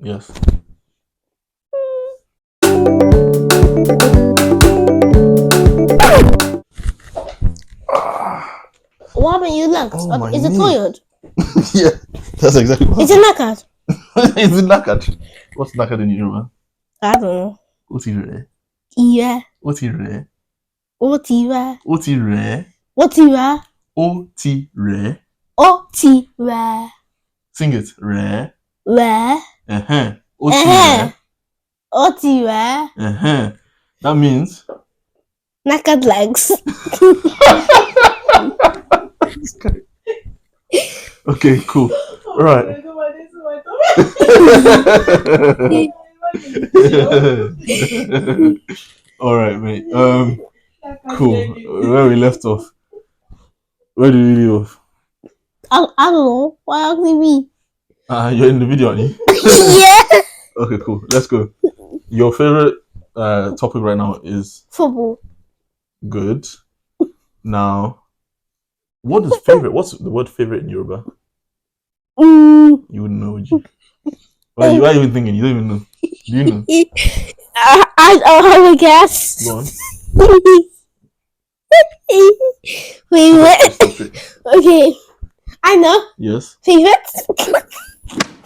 Yes. What haven't you looked? Oh, my Is it knee. tired? Yeah, that's exactly what Is it knackered? Is it knackered? What's knackered in Yoruba? I don't know. What's he rare? Yeah. What's he rare? Otiwa. What's he rare? Otiwa. O-T rare. Otiwa. Sing it. Rare. Where? Uh-huh. O-T rare. Otiwa. Uh-huh. That means Knackered legs. okay, cool. Right. All right, mate. Cool. Where we left off? Where did we leave off? I don't know. Why asking me? You're in the video, aren't you? Yeah. Okay, cool. Let's go. Your favorite topic right now is Football. good. Now, what is favorite? What's the word favorite in Yoruba? You wouldn't know, would you? Why are you even thinking? You don't even know. Do you know? I have a guess. Go on. Favorite. Stop it. Okay. I know. Yes. Favorite.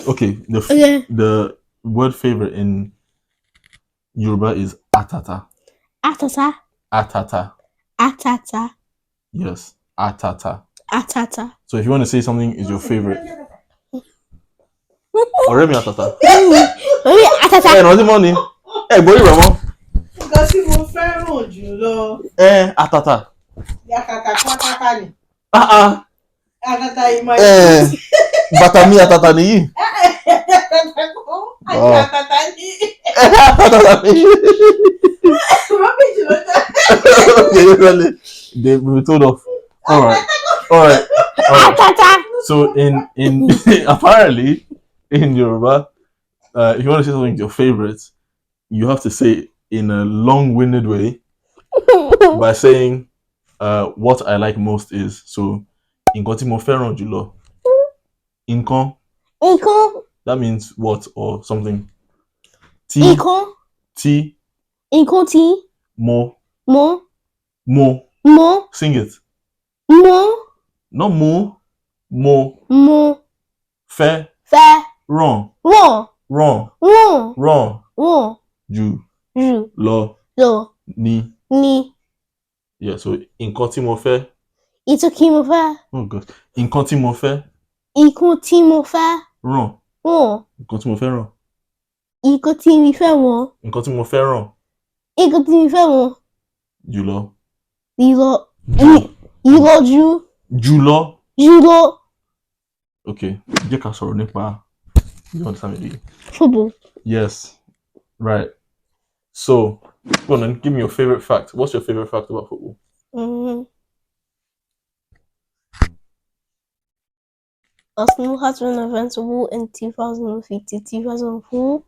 Okay. Okay. The word favorite in Yoruba is atata. Atata. Atata. Atata. Yes. Atata. Atata. So if you want to say something is your favorite. Ọ̀rẹ́ mi atata. Maybe atata. Ẹ rántí mọ́ ni. Ẹ gbórí rẹ̀ mọ́. Nǹkan tí mo fẹ́ràn jù lọ. Atata. Yakata pátákà ni. Atata yìí máa ń. Bàtà mi atata nìyí. Atata ní. Atata mi. Rubbish ló jẹ́. Okay, usually they will be told off. All right. Atata. So in apparently in Yoruba, if you want to say something your favorite, you have to say it in a long-winded way by saying what I like most is. So nǹkan tí mo fẹ́ràn jùlọ. Nǹkan. Nǹkan. That means what or something. Nǹkan. T. Nǹkan tí. Mo. Mo. Sing it. Mo. Not mo. Mo. Fẹ́. Ràn. Jù. Lọ. Ní. Yeah, so nǹkan tí mo fẹ́. Ìtú kí mo fẹ́. Oh God. Nǹkan tí mo fẹ́. Nǹkan tí mo fẹ́. Ràn. Nǹkan tí mo fẹ́ ràn. Nǹkan tí mi fẹ́ wọn. Nǹkan tí mo fẹ́ ràn. Nǹkan tí mi fẹ́ wọn. Jùlọ. Jùlọ. Okay, jẹ́ ká sọ̀rọ̀ nípa you understand me? Football. Yes, right. So, go on and give me your favorite fact. What's your favorite fact about football? Arsenal has been invincible in 2003-2004.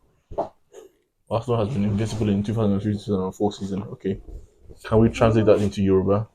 Arsenal has been invincible in 2003-2004 season. Okay. Can we translate that into Yoruba?